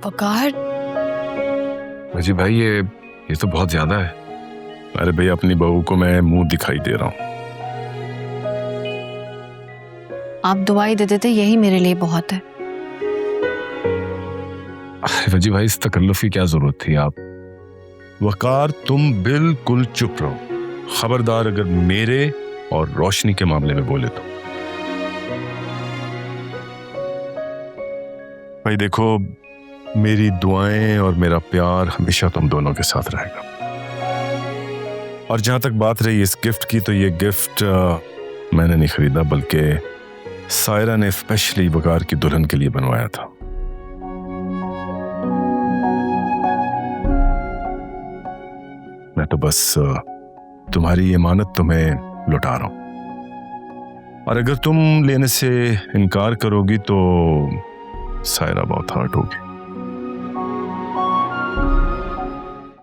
वकार। जी भाई ये तो बहुत ज्यादा है। अरे भाई अपनी बहू को मैं मुंह दिखाई दे रहा हूँ। आप दवाई दे देते यही मेरे लिए बहुत है। वजी भाई इस तकल्लुफ की क्या जरूरत थी? आप वकार तुम बिल्कुल चुप रहो, खबरदार अगर मेरे और रोशनी के मामले में बोले तो। भाई देखो, मेरी दुआएं और मेरा प्यार हमेशा तुम दोनों के साथ रहेगा। और जहां तक बात रही इस गिफ्ट की, तो ये गिफ्ट मैंने नहीं खरीदा, बल्कि सायरा ने स्पेशली वकार की दुल्हन के लिए बनवाया था। मैं तो बस तुम्हारी इमानत तुम्हें लौटा रहा हूं, और अगर तुम लेने से इनकार करोगी तो सायरा बहुत हर्ट होगी।